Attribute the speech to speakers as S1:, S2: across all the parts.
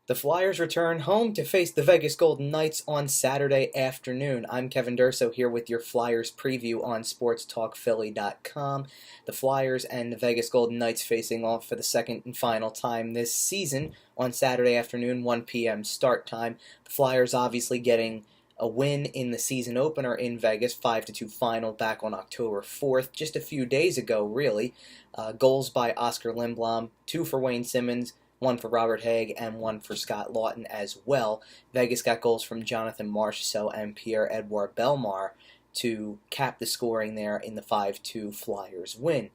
S1: The Flyers return home to face the Vegas Golden Knights on Saturday afternoon. I'm Kevin Durso here with your Flyers preview on SportsTalkPhilly.com. The Flyers and the Vegas Golden Knights facing off for the second and final time this season on Saturday afternoon, 1 p.m. start time. The Flyers obviously getting a win in the season opener in Vegas, 5-2 final back on October 4th, just a few days ago, really. Goals by Oscar Lindblom, 2 for Wayne Simmons, 1 for Robert Haig, and 1 for Scott Lawton as well. Vegas got goals from Jonathan Marchessault and Pierre-Edouard Bellemare to cap the scoring there in the 5-2 Flyers win.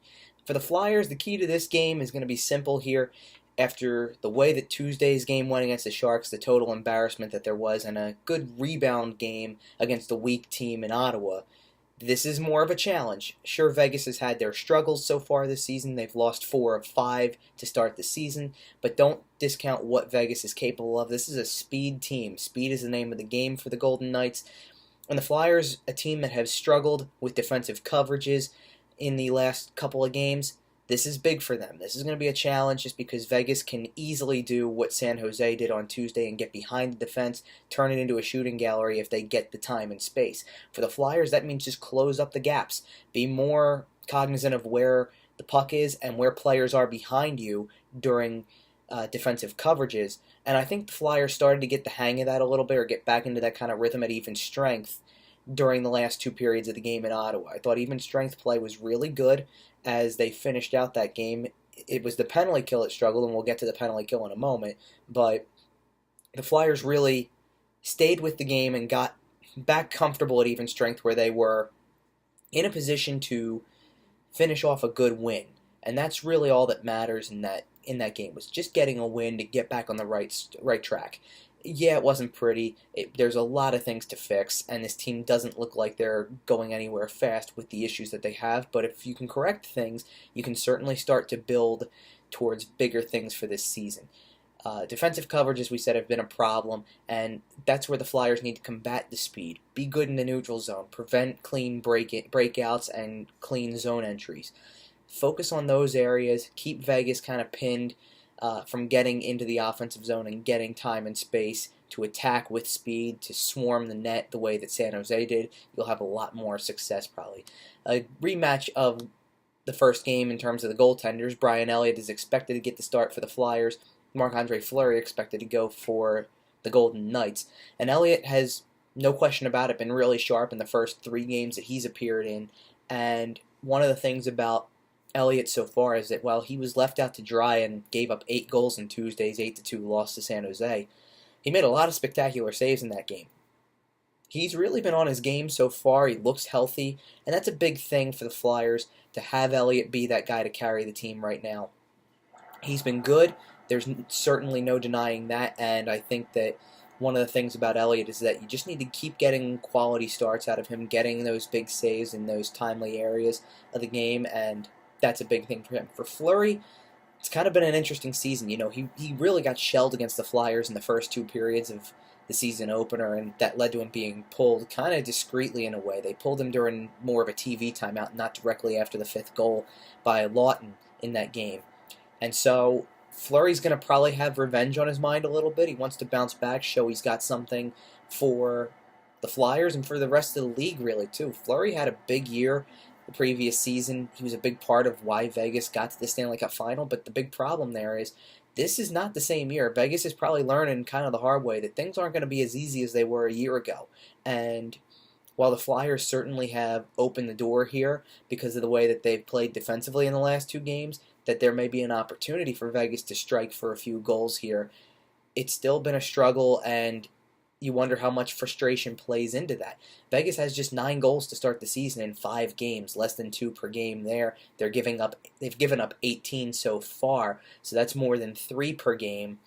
S1: For the Flyers, the key to this game is going to be simple here. After the way that Tuesday's game went against the Sharks, the total embarrassment that there was, and a good rebound game against a weak team in Ottawa, this is more of a challenge. Sure, Vegas has had their struggles so far this season. They've lost 4 of 5 to start the season, but don't discount what Vegas is capable of. This is a speed team. Speed is the name of the game for the Golden Knights. And the Flyers, a team that has struggled with defensive coverages in the last couple of games, this is big for them. This is going to be a challenge just because Vegas can easily do what San Jose did on Tuesday and get behind the defense, turn it into a shooting gallery if they get the time and space. For the Flyers, that means just close up the gaps. Be more cognizant of where the puck is and where players are behind you during defensive coverages. And I think the Flyers started to get the hang of that a little bit or get back into that kind of rhythm at even strength during the last 2 periods of the game in Ottawa. I thought even strength play was really good as they finished out that game. It was the penalty kill that struggled, and we'll get to the penalty kill in a moment, but the Flyers really stayed with the game and got back comfortable at even strength where they were in a position to finish off a good win. And that's really all that matters in that game, was just getting a win to get back on the right track. Yeah, it wasn't pretty. There's a lot of things to fix, and this team doesn't look like they're going anywhere fast with the issues that they have. But if you can correct things, you can certainly start to build towards bigger things for this season. Defensive coverage, as we said, have been a problem, and that's where the Flyers need to combat the speed. Be good in the neutral zone. Prevent clean breakouts and clean zone entries. Focus on those areas. Keep Vegas kind of pinned from getting into the offensive zone and getting time and space to attack with speed, to swarm the net the way that San Jose did. You'll have a lot more success probably. A rematch of the first game in terms of the goaltenders. Brian Elliott is expected to get the start for the Flyers. Marc-Andre Fleury expected to go for the Golden Knights. And Elliott has, no question about it, been really sharp in the first 3 games that he's appeared in. And one of the things about Elliott so far is that while he was left out to dry and gave up 8 goals in Tuesday's 8-2 loss to San Jose, he made a lot of spectacular saves in that game. He's really been on his game so far. He looks healthy, and that's a big thing for the Flyers, to have Elliott be that guy to carry the team right now. He's been good. There's certainly no denying that, and I think that one of the things about Elliott is that you just need to keep getting quality starts out of him, getting those big saves in those timely areas of the game, and that's a big thing for him. For Fleury, it's kind of been an interesting season. You know, he really got shelled against the Flyers in the first 2 periods of the season opener, and that led to him being pulled kind of discreetly in a way. They pulled him during more of a TV timeout, not directly after the 5th goal by Lawton in that game. And so Fleury's going to probably have revenge on his mind a little bit. He wants to bounce back, show he's got something for the Flyers and for the rest of the league, really, too. Fleury had a big year the previous season. He was a big part of why Vegas got to the Stanley Cup final, but the big problem there is this is not the same year. Vegas is probably learning kind of the hard way that things aren't going to be as easy as they were a year ago. And while the Flyers certainly have opened the door here because of the way that they've played defensively in the last 2 games, that there may be an opportunity for Vegas to strike for a few goals here, it's still been a struggle, and you wonder how much frustration plays into that. Vegas has just 9 goals to start the season in 5 games, less than 2 per game there. They've given up 18 so far, so that's more than 3 per game.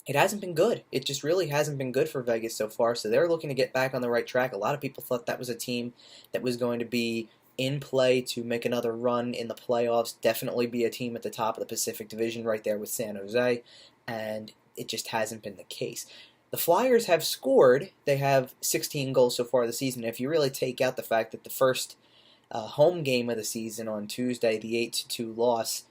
S1: It hasn't been good. It just really hasn't been good for Vegas so far, so they're looking to get back on the right track. A lot of people thought that was a team that was going to be in play to make another run in the playoffs, definitely be a team at the top of the Pacific Division right there with San Jose, and it just hasn't been the case. The Flyers have scored. They have 16 goals so far this season. If you really take out the fact that the first home game of the season on Tuesday, the 8-2 loss,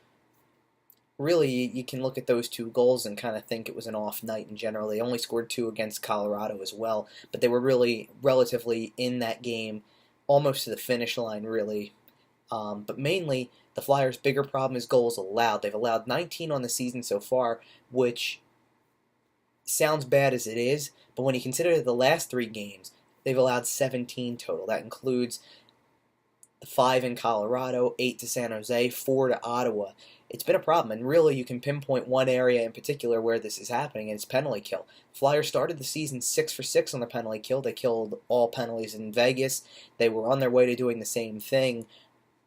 S1: really, you can look at those two goals and kind of think it was an off night in general. They only scored two against Colorado as well, but they were really relatively in that game, almost to the finish line, really. But mainly, the Flyers' bigger problem is goals allowed. They've allowed 19 on the season so far, which sounds bad as it is, but when you consider the last three games, they've allowed 17 total. That includes the 5 in Colorado, 8 to San Jose, 4 to Ottawa. It's been a problem, and really you can pinpoint one area in particular where this is happening, and it's penalty kill. Flyers started the season 6 for 6 on the penalty kill. They killed all penalties in Vegas. They were on their way to doing the same thing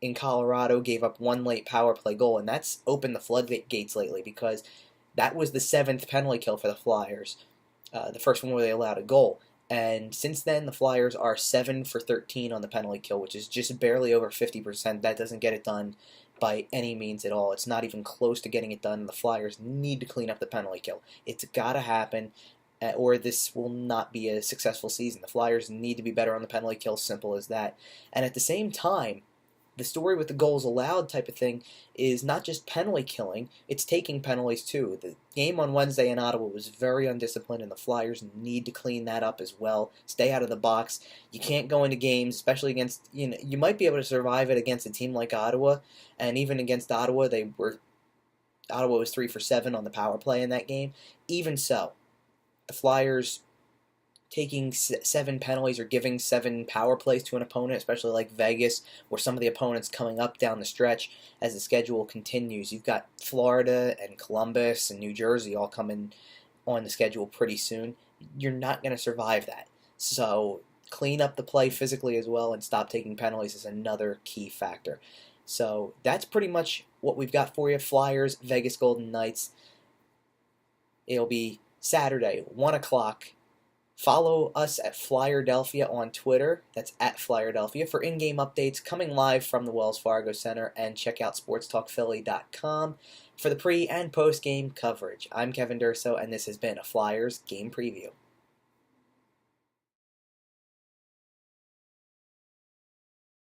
S1: in Colorado, gave up one late power play goal, and that's opened the floodgates lately because that was the 7th penalty kill for the Flyers, the first one where they allowed a goal. And since then, the Flyers are 7 for 13 on the penalty kill, which is just barely over 50%. That doesn't get it done by any means at all. It's not even close to getting it done. The Flyers need to clean up the penalty kill. It's got to happen, or this will not be a successful season. The Flyers need to be better on the penalty kill, simple as that. And at the same time, the story with the goals allowed type of thing is not just penalty killing, it's taking penalties too. The game on Wednesday in Ottawa was very undisciplined, and the Flyers need to clean that up as well. Stay out of the box. You can't go into games, especially against, you might be able to survive it against a team like Ottawa, and even against Ottawa, Ottawa was 3 for 7 on the power play in that game. Even so, the Flyers taking 7 penalties or giving 7 power plays to an opponent, especially like Vegas, or some of the opponents coming up down the stretch as the schedule continues. You've got Florida and Columbus and New Jersey all coming on the schedule pretty soon. You're not going to survive that. So clean up the play physically as well and stop taking penalties is another key factor. So that's pretty much what we've got for you. Flyers, Vegas Golden Knights. It'll be Saturday, 1 o'clock. Follow us at Flyerdelphia on Twitter. That's at Flyerdelphia for in-game updates coming live from the Wells Fargo Center, and check out sportstalkphilly.com for the pre- and post-game coverage. I'm Kevin Durso, and this has been a Flyers Game Preview.